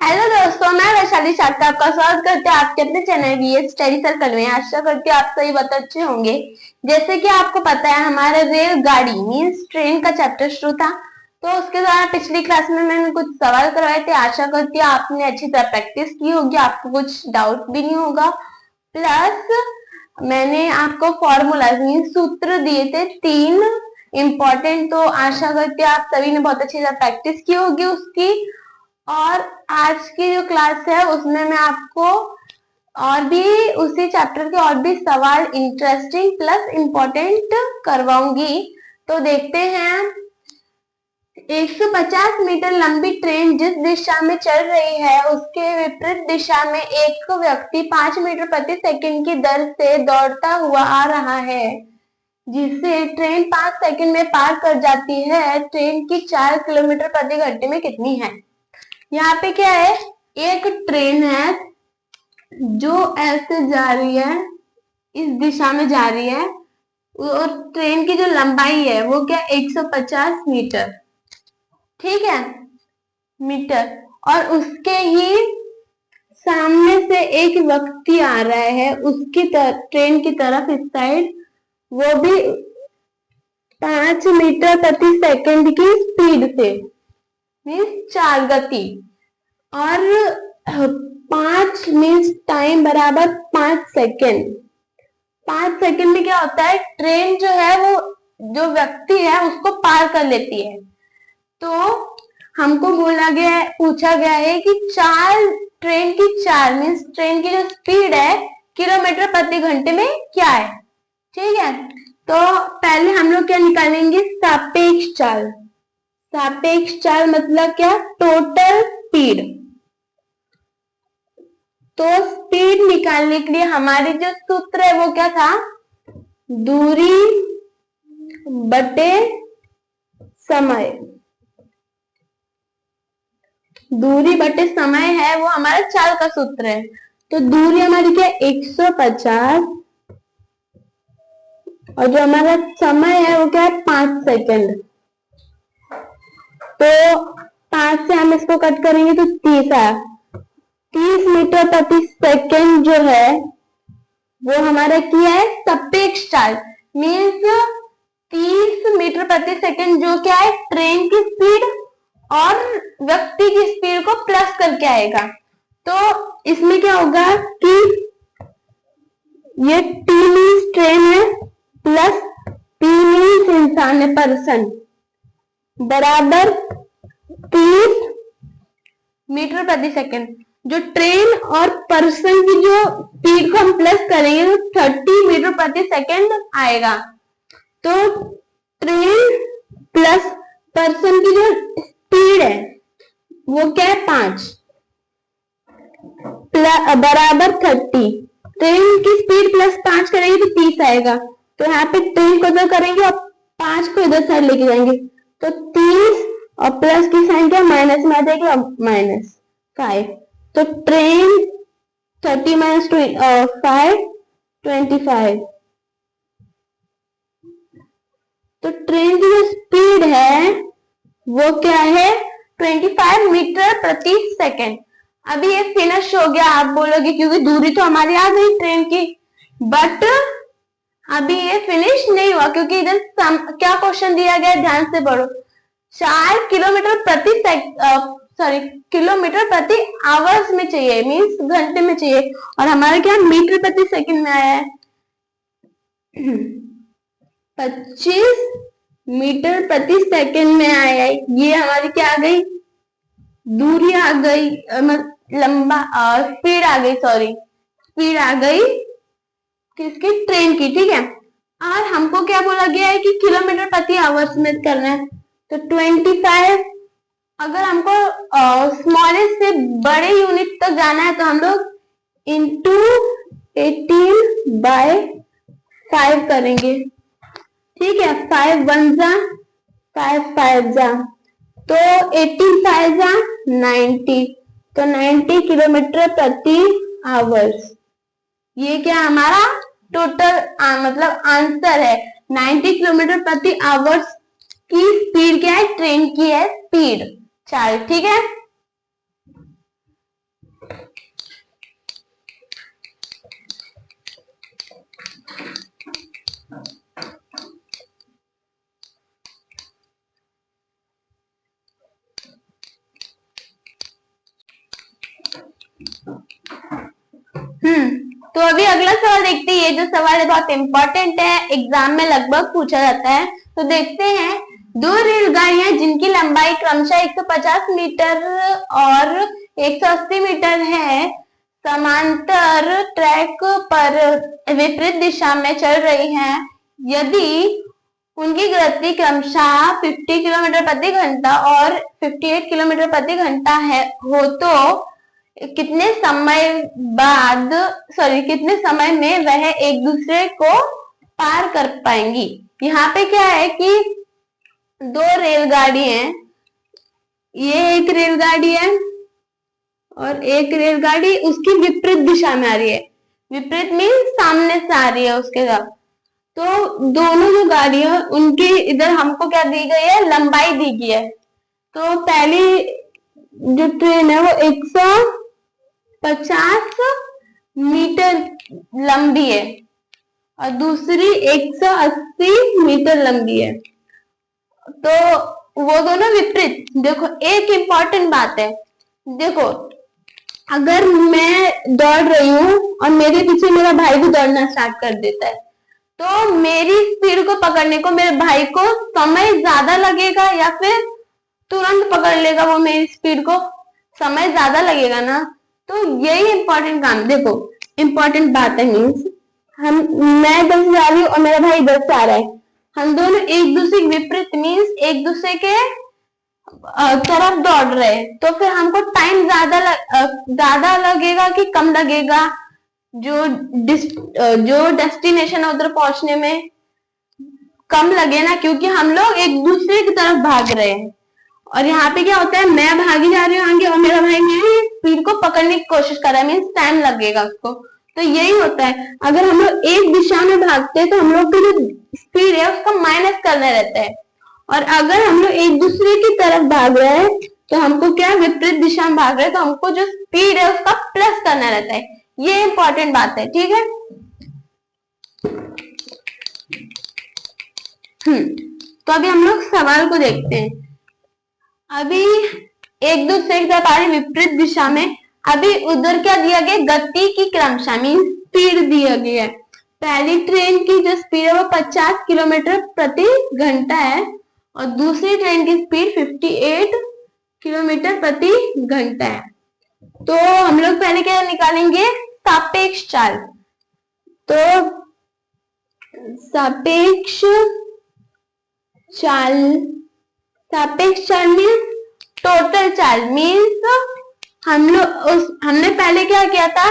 Hello दोस्तों, मैं वैशाली शाक्ता आपका स्वागत करते हैं आपके अपने चैनल वीएस स्टडी सर्कल में। आशा करती हूँ आप सभी बहुत अच्छे होंगे। जैसे कि आपको पता है, हमारा रेलगाड़ी मीन्स ट्रेन का चैप्टर शुरू था, तो उसके द्वारा पिछली क्लास में मैंने कुछ सवाल करवाए थे। आशा करती हूँ आपने अच्छी तरह प्रैक्टिस की होगी, आपको कुछ डाउट भी नहीं होगा। प्लस मैंने आपको फॉर्मूला मीन्स सूत्र दिए थे 3 इम्पोर्टेंट, तो आशा करती हूँ आप सभी ने बहुत अच्छी तरह प्रैक्टिस की होगी उसकी। और आज की जो क्लास है उसमें मैं आपको और भी उसी चैप्टर के और भी सवाल इंटरेस्टिंग प्लस इम्पोर्टेंट करवाऊंगी। तो देखते हैं। 150 मीटर लंबी ट्रेन जिस दिशा में चल रही है उसके विपरीत दिशा में एक व्यक्ति 5 मीटर प्रति सेकंड की दर से दौड़ता हुआ आ रहा है, जिसे ट्रेन 5 सेकंड में पार कर जाती है। ट्रेन की 4 किलोमीटर प्रति घंटे में कितनी है? यहाँ पे क्या है, एक ट्रेन है जो ऐसे जा रही है, इस दिशा में जा रही है, और ट्रेन की जो लंबाई है वो क्या 150 मीटर, ठीक है, मीटर। और उसके ही सामने से एक व्यक्ति आ रहा है उसकी ट्रेन की तरफ इस साइड, वो भी 5 मीटर प्रति सेकंड की स्पीड से, मीन्स 4 गति। और 5 मीन्स टाइम बराबर 5 सेकेंड। 5 सेकेंड में क्या होता है, ट्रेन जो है वो जो व्यक्ति है उसको पार कर लेती है। तो हमको बोला गया है, पूछा गया है कि ट्रेन की 4 मीन्स ट्रेन की जो स्पीड है किलोमीटर प्रति घंटे में क्या है, ठीक है। तो पहले हम लोग क्या निकालेंगे, सापेक्ष चाल। सापेक्ष चाल मतलब क्या, टोटल स्पीड। तो स्पीड निकालने के लिए हमारी जो सूत्र है वो क्या था, दूरी बटे समय। दूरी बटे समय है वो हमारा चाल का सूत्र है। तो दूरी हमारी क्या 150, और जो हमारा समय है वो क्या है 5 सेकंड। तो 5 से हम इसको कट करेंगे तो 30 है। 30 मीटर प्रति सेकंड जो है वो हमारा क्या है, सापेक्ष चाल। मीन्स 30 मीटर प्रति सेकंड जो क्या है ट्रेन की स्पीड और व्यक्ति की स्पीड को प्लस करके आएगा। तो इसमें क्या होगा कि ये टी मीन्स ट्रेन है प्लस पी मीन्स इंसान है, पर्सन, बराबर 30 मीटर प्रति सेकंड। जो ट्रेन और पर्सन की जो स्पीड को हम प्लस करेंगे तो 30 मीटर प्रति सेकंड आएगा। तो ट्रेन प्लस पर्सन की जो स्पीड है वो क्या है 5 बराबर 30। ट्रेन की स्पीड प्लस 5 करेंगे तो 30 आएगा। तो यहाँ पे ट्रेन को इधर करेंगे और 5 को इधर साइड लेके जाएंगे, तो 30 और प्लस की साइन क्या माइनस में आ जाएगी और -5। तो ट्रेन 30 माइनस 5 25। तो ट्रेन की जो स्पीड है वो क्या है 25 मीटर प्रति सेकंड। अभी ये फिनिश हो गया आप बोलोगे, क्योंकि दूरी तो हमारी आ गई ट्रेन की, बट अभी ये फिनिश नहीं हुआ, क्योंकि इधर क्या क्वेश्चन दिया गया है, ध्यान से पढ़ो। 4 किलोमीटर प्रति किलोमीटर प्रति आवर्स में चाहिए, मीन्स घंटे में चाहिए, और हमारा क्या मीटर प्रति सेकंड में आया है 25 मीटर प्रति सेकंड में आया है। ये हमारी क्या आ गई, दूरी आ गई, लंबा स्पीड आ गई, स्पीड आ गई किसकी, ट्रेन की, ठीक है। और हमको क्या बोला गया है कि किलोमीटर प्रति आवर्स में करना है। तो 25, अगर हमको स्मॉलेस्ट से बड़े यूनिट तक जाना है तो हम लोग इंटू 18/5 करेंगे, ठीक है। 5 1 जा 5 5 जा, तो 18 5 जा 90, तो 90 किलोमीटर प्रति आवर्स। ये क्या हमारा टोटल मतलब आंसर है। 90 किलोमीटर प्रति आवर्स की स्पीड क्या है, ट्रेन की है स्पीड चाल, ठीक है। तो अभी अगला सवाल देखते हैं। ये जो सवाल है बहुत इंपॉर्टेंट है, एग्जाम में लगभग पूछा जाता है। तो देखते हैं, दो रेलगाड़ियां जिनकी लंबाई क्रमशः 150 मीटर और 180 मीटर है, समांतर ट्रैक पर विपरीत दिशा में चल रही हैं। यदि उनकी गति क्रमशः 50 किलोमीटर प्रति घंटा और 58 किलोमीटर प्रति घंटा हो तो कितने समय में वह एक दूसरे को पार कर पाएंगी। यहाँ पे क्या है कि दो रेलगाड़ी हैं, ये एक रेलगाड़ी है और एक रेलगाड़ी उसकी विपरीत दिशा में आ रही है। विपरीत मीन्स सामने से आ रही है उसके साथ। तो दोनों जो गाड़ियां उनकी इधर हमको क्या दी गई है, लंबाई दी गई है। तो पहली जो ट्रेन है वो 150 मीटर लंबी है और दूसरी 180 मीटर लंबी है। तो वो दोनों विपरीत। देखो एक इंपॉर्टेंट बात है, देखो अगर मैं दौड़ रही हूँ और मेरे पीछे मेरा भाई भी दौड़ना स्टार्ट कर देता है, तो मेरी स्पीड को पकड़ने को मेरे भाई को समय ज्यादा लगेगा या फिर तुरंत पकड़ लेगा वो मेरी स्पीड को? समय ज्यादा लगेगा ना। तो यही इंपॉर्टेंट काम, देखो इंपॉर्टेंट बात है। मीन्स मैं इधर से जा रही हूँ और मेरा भाई इधर से आ रहा है, हम दोनों एक दूसरे के विपरीत मीन्स एक दूसरे के तरफ दौड़ रहे हैं। तो फिर हमको टाइम ज्यादा लगेगा कि कम लगेगा? जो डेस्टिनेशन है उधर पहुंचने में कम लगे ना, क्योंकि हम लोग एक दूसरे की तरफ भाग रहे हैं। और यहाँ पे क्या होता है, मैं भागी जा रही हूँ आगे और मेरा भाई मेरी स्पीड को पकड़ने की कोशिश कर रहा है, मीन्स टाइम लगेगा उसको। तो यही होता है, अगर हम लोग एक दिशा में भागते हैं तो हम लोग की जो स्पीड है उसका माइनस करना रहता है, और अगर हम लोग एक दूसरे की तरफ भाग रहे हैं तो हमको क्या, विपरीत दिशा में भाग रहे हैं तो हमको जो स्पीड है उसका प्लस करना रहता है। ये इंपॉर्टेंट बात है, ठीक है। तो अभी हम लोग सवाल को देखते हैं। अभी एक दूसरे की तरफ आ रही विपरीत दिशा में, अभी उधर क्या दिया गया, गति की क्रमशः मीन स्पीड दिया गया है। पहली ट्रेन की जो स्पीड है वो 50 किलोमीटर प्रति घंटा है और दूसरी ट्रेन की स्पीड 58 किलोमीटर प्रति घंटा है। तो हम लोग पहले क्या निकालेंगे, सापेक्ष चाल। तो सापेक्ष चाल मीन्स टोटल चाल। मीन्स हमने पहले क्या किया था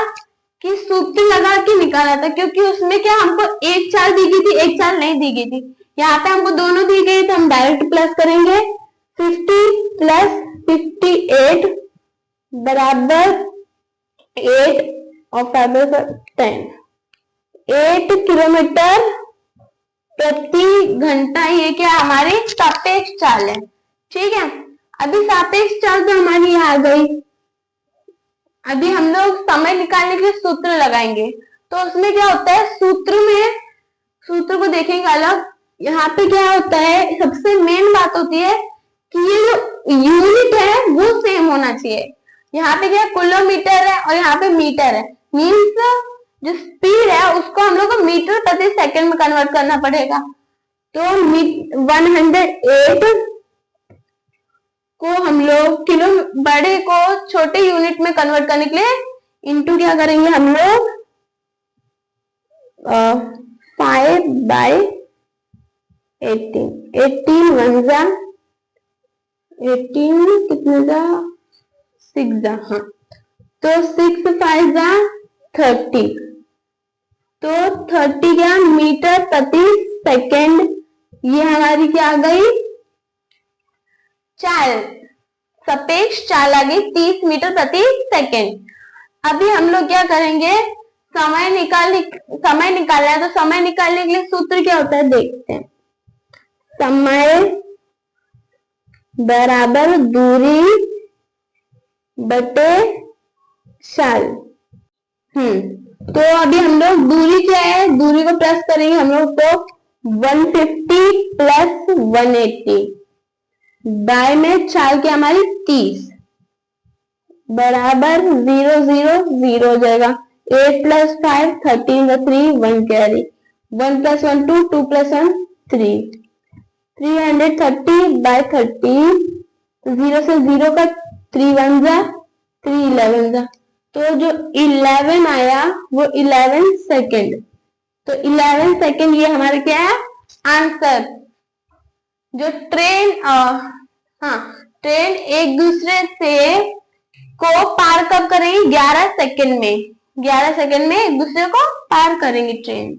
कि सूत्र लगा के निकाला था, क्योंकि उसमें क्या हमको एक चाल दी गई थी, एक चाल नहीं दी गई थी। यहाँ पे हमको दोनों दी गई तो हम डायरेक्ट प्लस करेंगे। 50 प्लस 58 बराबर 8 और 10। 8 किलोमीटर प्रति घंटा, ये क्या हमारी सापेक्ष चाल है, ठीक है। अभी सापेक्ष चाल तो हमारी आ गई। अभी हम लोग समय निकालने के लिए सूत्र लगाएंगे। तो उसमें क्या होता है, सूत्र को देखेंगे अलग। यहाँ पे क्या होता है, सबसे मेन बात होती है कि ये जो यूनिट है वो सेम होना चाहिए। यहाँ पे क्या किलोमीटर है और यहाँ पे मीटर है। मीन्स जो स्पीड है उसको हम लोग को मीटर प्रति सेकंड में कन्वर्ट करना पड़ेगा। तो 108 को हम लोग बड़े को छोटे यूनिट में कन्वर्ट करने के लिए इनटू क्या करेंगे हम लोग, 5/18। 18 1 जा 18 कितने जा 6 जा, हाँ। तो 6 5 जा 30। तो 30 क्या मीटर प्रति सेकंड, ये हमारी क्या आ गई चाल, सापेक्ष चाल आ गई 30 मीटर प्रति सेकंड। अभी हम लोग क्या करेंगे, समय निकालना है। तो समय निकालने के लिए सूत्र क्या होता है देखते हैं। समय बराबर दूरी बटे चाल। तो अभी हम लोग दूरी क्या है, दूरी को प्लस करेंगे हम लोग। तो 150 प्लस 180 बाय में चाल की हमारी 30 बराबर 0 0 0 हो जाएगा। 8 plus 5, 13 the 3, 1 carry. 1 plus 1, 2, 2 plus 1, 3. 330 by 30, 0 से 0 का 3 1 जा 3 11 जा, तो जो 11 आया वो 11 सेकेंड। तो 11 सेकेंड ये हमारा क्या है आंसर। जो ट्रेन एक दूसरे से को पार कब करेंगे 11 सेकेंड में। 11 सेकेंड में एक दूसरे को पार करेंगे ट्रेन।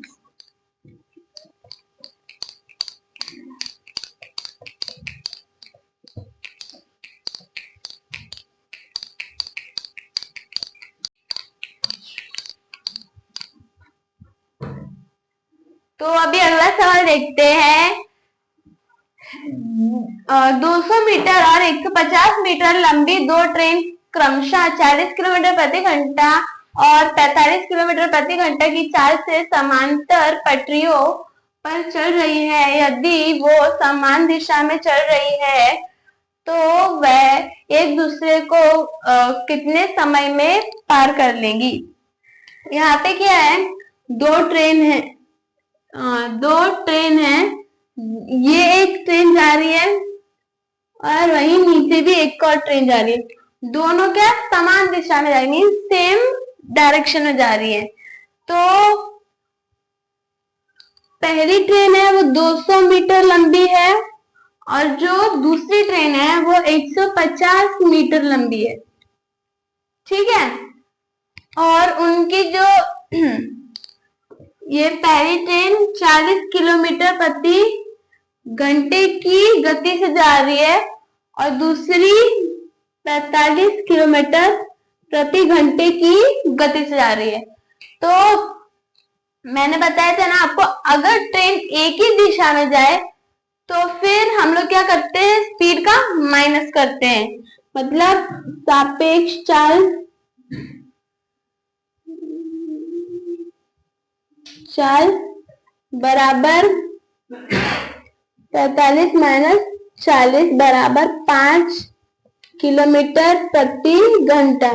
तो अभी अगला सवाल देखते हैं। 200 मीटर और 150 मीटर लंबी दो ट्रेन क्रमशः 40 किलोमीटर प्रति घंटा और 45 किलोमीटर प्रति घंटा की चाल से समांतर पटरियों पर चल रही है। यदि वो समान दिशा में चल रही है तो वह एक दूसरे को कितने समय में पार कर लेंगी। यहाँ पे क्या है, दो ट्रेन है, ये एक ट्रेन जा रही है और वहीं नीचे भी एक और ट्रेन जा रही है। दोनों क्या समान दिशा में जा रही है, सेम डायरेक्शन में जा रही है। तो पहली ट्रेन है वो 200 मीटर लंबी है और जो दूसरी ट्रेन है वो 150 मीटर लंबी है। ठीक है, और उनकी जो ये पहली ट्रेन 40 किलोमीटर प्रति घंटे की गति से जा रही है और दूसरी 45 किलोमीटर प्रति घंटे की गति से जा रही है। तो मैंने बताया था ना आपको, अगर ट्रेन एक ही दिशा में जाए तो फिर हम लोग क्या करते हैं, स्पीड का माइनस करते हैं। मतलब सापेक्ष चाल बराबर 45 माइनस 40 बराबर 5 किलोमीटर प्रति घंटा।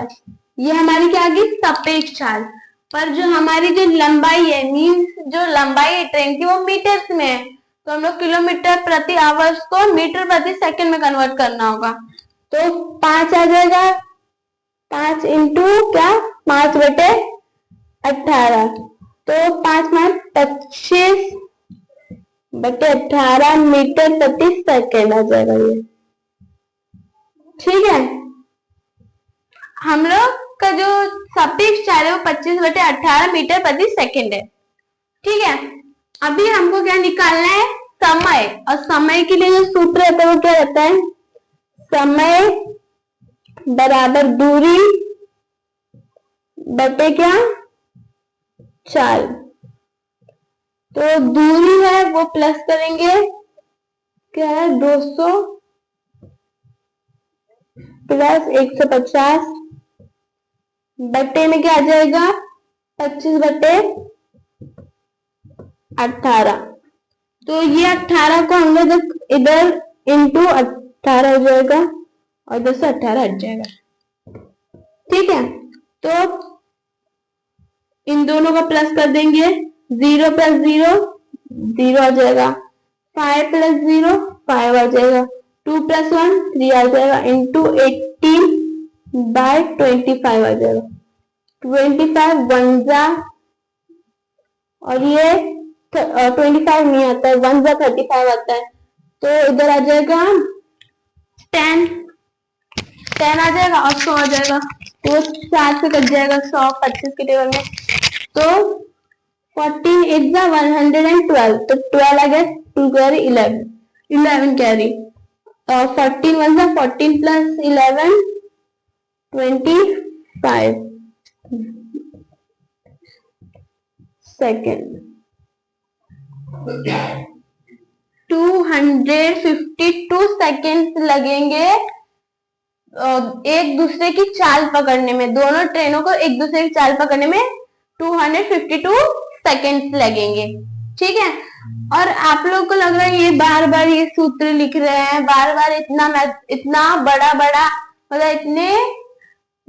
ये हमारी क्या आ गई सापेक्ष चाल। पर जो हमारी जो लंबाई है, मीन्स जो लंबाई है ट्रेन की वो मीटर्स में है, तो हम लोग किलोमीटर प्रति आवर्स को मीटर प्रति सेकंड में कन्वर्ट करना होगा। तो 5 आ जाएगा, 5 इंटू क्या 5 बटे 18, तो 5 में 25 बटे 18 मीटर प्रति सेकेंड आ जाएगा ये। ठीक है, हम लोग का जो सापेक्ष चाल है वो 25 बटे 18 मीटर प्रति सेकेंड है। ठीक है, अभी हमको क्या निकालना है, समय। और समय के लिए जो सूत्र रहता है वो क्या रहता है, समय बराबर दूरी बटे क्या चाल। तो दूरी है वो प्लस करेंगे, क्या है 200 प्लस 150 बटे में क्या आ जाएगा 25 बटे 18। तो ये 18 को हम लोग इधर इंटू 18 हो जाएगा और इधर से 18 हट जाएगा। ठीक है, तो इन दोनों का प्लस कर देंगे, 0 प्लस 0 0 आ जाएगा, 5 प्लस 0 5 आ जाएगा, 2 प्लस 1 3 आ जाएगा, इंटू 18 बाय 25 आ जाएगा। 25 1 जा, और ये 25 नहीं आता है, 1 जा 35 आता है, तो इधर आ जाएगा 10 आ जाएगा और 100 आ जाएगा। तो 4 से कट जाएगा 100 25 के टेबल में, तो 14 8 जा 112, तो 12 आ गया, 2 कैरी 11 कैरी, और 14 1 जा 14 प्लस 11 25 सेकेंड। 252 सेकेंड लगेंगे एक दूसरे की चाल पकड़ने में। दोनों ट्रेनों को एक दूसरे की चाल पकड़ने में 252 सेकेंड्स लगेंगे। ठीक है, और आप लोग को लग रहा है ये बार बार ये सूत्र लिख रहे हैं, बार बार इतना बड़ा मतलब इतने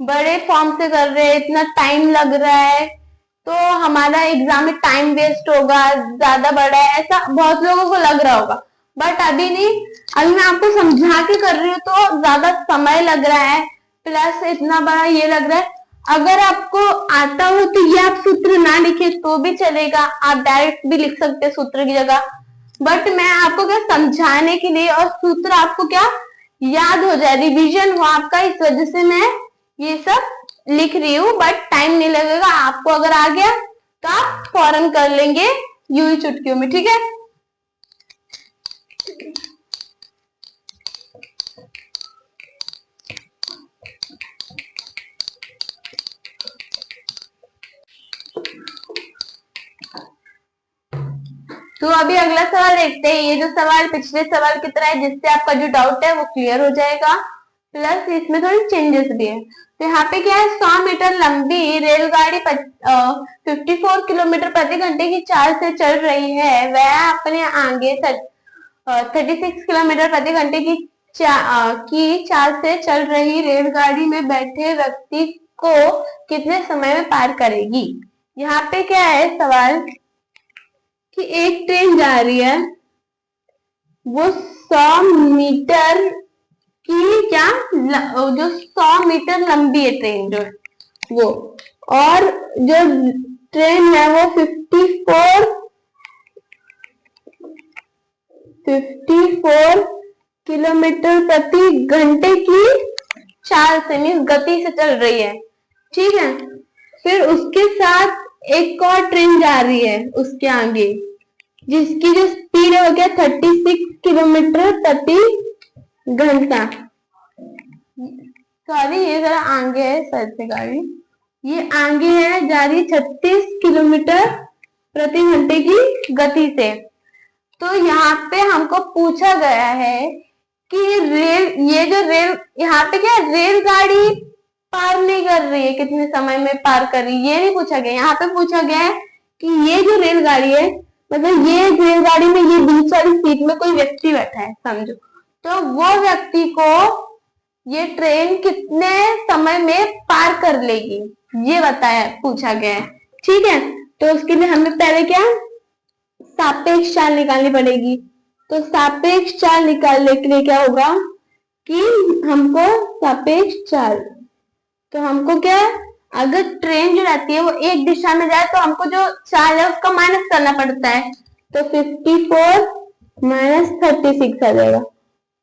बड़े फॉर्म से कर रहे हैं, इतना टाइम लग रहा है, तो हमारा एग्जाम में टाइम वेस्ट होगा, ज्यादा बड़ा है, ऐसा बहुत लोगों को लग रहा होगा। बट अभी नहीं, अभी मैं आपको समझा के कर रही हूँ तो ज्यादा समय लग रहा है, प्लस इतना बड़ा ये लग रहा है। अगर आपको आता हो तो ये आप सूत्र ना लिखे तो भी चलेगा, आप डायरेक्ट भी लिख सकते हैं सूत्र की जगह। बट मैं आपको क्या समझाने के लिए और सूत्र आपको क्या याद हो जाए, रिवीजन हो आपका, इस वजह से मैं ये सब लिख रही हूँ। बट टाइम नहीं लगेगा आपको, अगर आ गया तो आप फौरन कर लेंगे यूं ही चुटकियों में, ठीक है। तो अभी अगला सवाल देखते हैं। ये जो सवाल पिछले सवाल की तरह है, जिससे आपका जो डाउट है वो क्लियर हो जाएगा, प्लस इसमें थोड़ी चेंजेस भी है। तो यहाँ पे क्या है, 100 मीटर लंबी रेलगाड़ी 54 किलोमीटर प्रति घंटे की चाल से चल रही है। वह अपने आगे 36 किलोमीटर प्रति घंटे की चाल से चल रही रेलगाड़ी में बैठे व्यक्ति को कितने समय में पार करेगी। यहाँ पे क्या है सवाल कि एक ट्रेन जा रही है, वो 100 मीटर की क्या जो 100 मीटर लंबी है ट्रेन जो वो, और जो ट्रेन है वो 54 किलोमीटर प्रति घंटे की चाल से मीन्स गति से चल रही है, ठीक है। फिर उसके साथ एक और ट्रेन जा रही है उसके आगे, जिसकी जो स्पीड है वो क्या 36 किलोमीटर प्रति घंटा। सॉरी ये जरा आगे है सर से गाड़ी, ये आगे है, जा रही 36 किलोमीटर प्रति घंटे की गति से। तो यहाँ पे हमको पूछा गया है कि ये जो रेल यहाँ पे क्या रेलगाड़ी पार नहीं कर रही है, कितने समय में पार कर रही है, ये नहीं पूछा गया। यहाँ पे पूछा गया है कि ये जो रेलगाड़ी है, मतलब ये रेलगाड़ी में ये बीच वाली सीट में कोई व्यक्ति बैठा है समझो, तो वो व्यक्ति को ये ट्रेन कितने समय में पार कर लेगी, ये बताया पूछा गया है, ठीक है। तो उसके लिए हमें पहले क्या सापेक्ष चाल निकालनी पड़ेगी। तो सापेक्ष चाल निकालने के लिए क्या होगा कि हमको सापेक्ष चाल, तो हमको क्या है, अगर ट्रेन जो रहती है वो एक दिशा में जाए तो हमको जो चाल है उसका माइनस करना पड़ता है। तो 54 माइनस 36 आ जाएगा।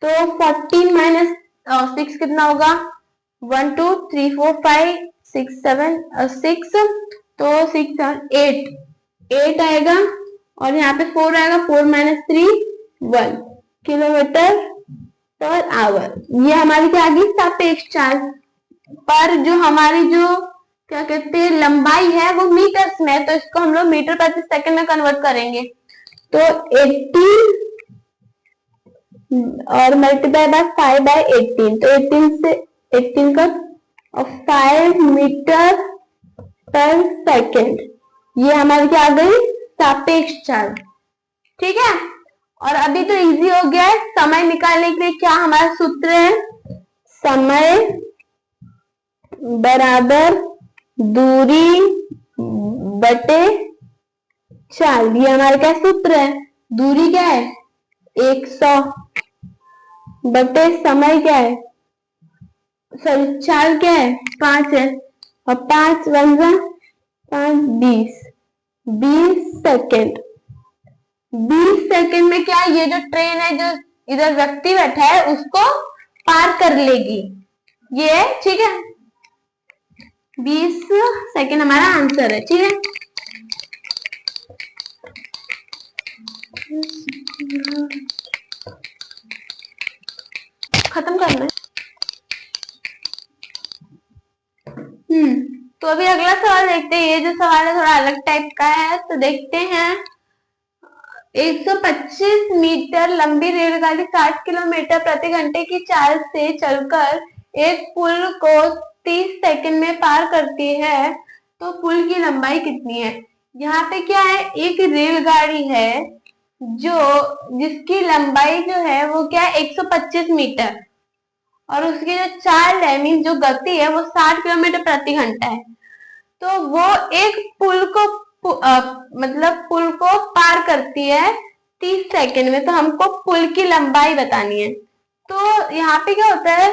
तो 14 माइनस 6 कितना होगा, 1 2 3 4 5 6 7 6, तो 6 8 आएगा, और यहाँ पे 4 आएगा, 4 माइनस 3 1 किलोमीटर पर आवर। ये हमारी क्या आ गई सापेक्ष चाल। पर जो हमारी जो क्या कहते हैं लंबाई है वो मीटर्स में है, तो इसको हम लोग मीटर प्रति सेकंड में कन्वर्ट करेंगे। तो 18 और मल्टीप्लाई बाय 5 बाय 18, तो 18 से 18 का 5 मीटर पर सेकंड, ये हमारी क्या आ गई सापेक्ष चाल, ठीक है। और अभी तो इजी हो गया है। समय निकालने के लिए क्या हमारा सूत्र है, समय बराबर दूरी बटे चाल, ये हमारा क्या सूत्र है। दूरी क्या है 100 बटे समय क्या है, सॉरी चाल क्या है 5 है, और 5 1 5 20 सेकेंड। 20 सेकेंड में क्या ये जो ट्रेन है जो इधर व्यक्ति बैठा है उसको पार कर लेगी, ये ठीक है। 20 सेकेंड हमारा आंसर है, ठीक है। खत्म करना है। तो अभी अगला सवाल देखते हैं। ये जो सवाल है थोड़ा अलग टाइप का है, तो देखते हैं। 125 मीटर लंबी रेलगाड़ी 60 किलोमीटर प्रति घंटे की चाल से चलकर एक पुल को 30 सेकंड में पार करती है, तो पुल की लंबाई कितनी है। यहाँ पे क्या है, एक रेलगाड़ी है जो जिसकी लंबाई जो है वो क्या है 125 मीटर, और उसकी जो चाल है मीन जो गति है वो 60 किलोमीटर प्रति घंटा है। तो वो एक पुल को मतलब पुल को पार करती है 30 सेकंड में। तो हमको पुल की लंबाई बतानी है। तो यहाँ पे क्या होता है,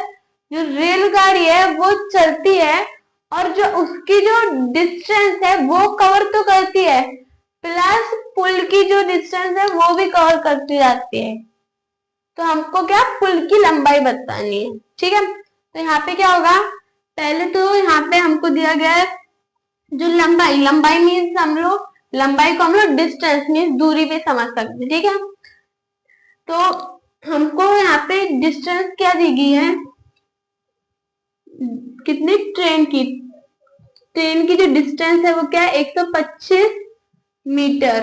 जो रेलगाड़ी है वो चलती है और जो उसकी जो डिस्टेंस है वो कवर तो करती है, प्लस पुल की जो डिस्टेंस है वो भी कवर करती जाती है। तो हमको क्या पुल की लंबाई बतानी है। ठीक है, तो यहाँ पे क्या होगा, पहले तो यहाँ पे हमको दिया गया है जो लंबाई, लंबाई मीन्स हम लोग लंबाई को हम लोग डिस्टेंस मीन्स दूरी पे समझ सकते हैं। ठीक है, तो हमको यहाँ पे डिस्टेंस क्या दी गई है, कितनी ट्रेन की जो डिस्टेंस है वो क्या है 125 मीटर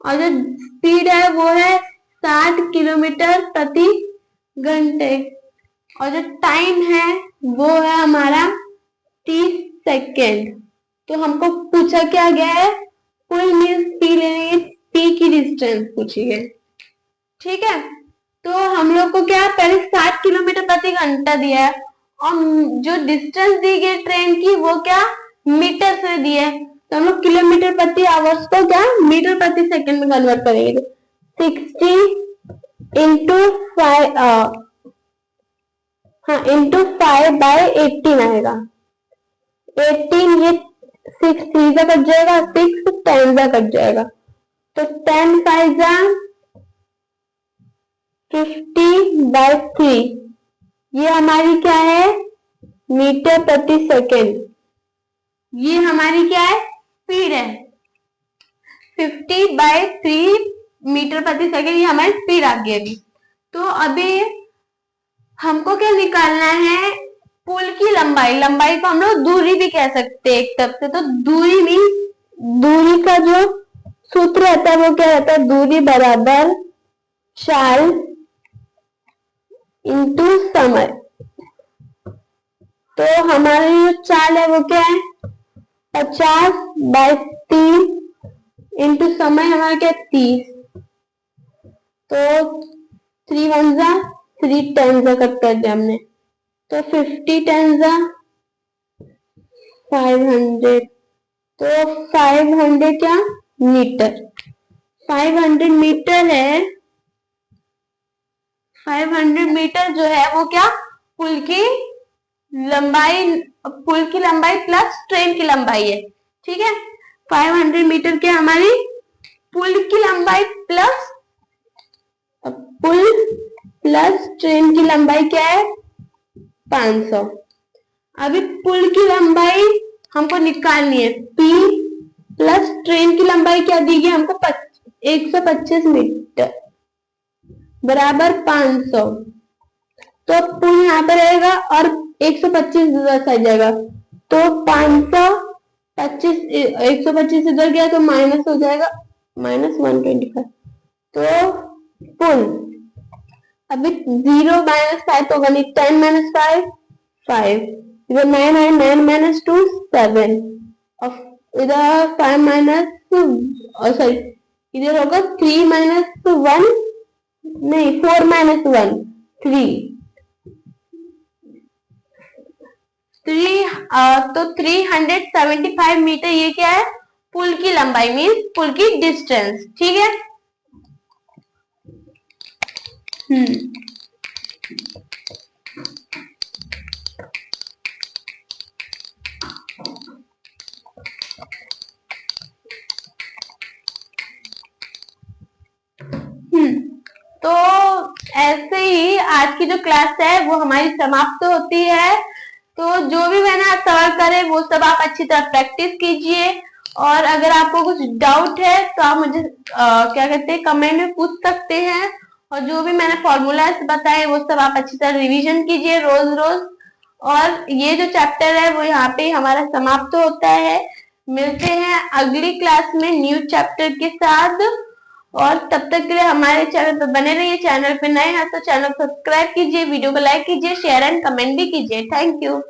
और जो स्पीड है वो है 60 किलोमीटर प्रति घंटे और जो टाइम है वो है हमारा 30 सेकेंड। तो हमको पूछा क्या गया है, पुल मीन्स पी लेंगे, पी की डिस्टेंस पूछी है। ठीक है, तो हम लोग को क्या पहले 60 किलोमीटर प्रति घंटा दिया है और जो डिस्टेंस दी गई ट्रेन की वो क्या मीटर से दी है। तो हम लोग किलोमीटर प्रति आवर्स को क्या मीटर प्रति सेकंड में कन्वर्ट करेंगे। 60 इंटू 5 इंटू 5/18 आएगा। 18 ये 6 3 जा कट जाएगा, 6 10 जा कट जाएगा, तो 10 5 जा 50/3 ये हमारी क्या है मीटर प्रति सेकेंड। ये हमारी क्या है स्पीड है, 50/3 मीटर प्रति सेकेंड ये हमारी स्पीड आ गई अभी। तो अभी हमको क्या निकालना है, पुल की लंबाई। लंबाई को हम लोग दूरी भी कह सकते हैं एक तरफ से। तो दूरी मीन्स दूरी का जो सूत्र रहता है वो क्या रहता है, दूरी बराबर चाल इंटू समय। तो हमारी जो चाल है वो क्या है 50/3 इंटू समय हमारा क्या 30। तो 3 1 जा 3 10 जा कट कर दिया हमने, तो 50 10 जा 500। तो 500 क्या मीटर, 500 मीटर है। 500 मीटर जो है वो क्या पुल की लंबाई प्लस ट्रेन की लंबाई है। ठीक है, 500 मीटर क्या हमारी पुल की लंबाई प्लस ट्रेन की लंबाई क्या है 500। अभी पुल की लंबाई हमको निकालनी है, P प्लस ट्रेन की लंबाई क्या दी गई हमको 125 मीटर बराबर 500। तो पुल यहाँ पर रहेगा और 125 इधर आ जाएगा, तो 525 125 इधर गया तो माइनस हो जाएगा -125। तो पुल अभी 0 -5 तो गणित 10 - 5 5 इधर 9 है, 9 - 2 7 और इधर 5 सॉरी इधर होगा 3 - 1 नहीं 4 - 1 3 तो 375 मीटर ये क्या है पुल की लंबाई मीन्स पुल की डिस्टेंस। ठीक है, तो ऐसे ही आज की जो क्लास है वो हमारी समाप्त होती है। तो जो भी मैंने आज सवाल करे वो सब आप अच्छी तरह प्रैक्टिस कीजिए और अगर आपको कुछ डाउट है तो आप मुझे क्या कहते हैं कमेंट में पूछ सकते हैं। और जो भी मैंने फॉर्मूलाज बताए वो सब आप अच्छी तरह रिवीजन कीजिए रोज रोज। और ये जो चैप्टर है वो यहाँ पे हमारा समाप्त होता है। मिलते हैं अगली क्लास में न्यू चैप्टर के साथ और तब तक के लिए हमारे चैनल पर बने रहिए। चैनल पे नए हैं तो चैनल को सब्सक्राइब कीजिए, वीडियो को लाइक कीजिए, शेयर एंड कमेंट भी कीजिए। Thank you.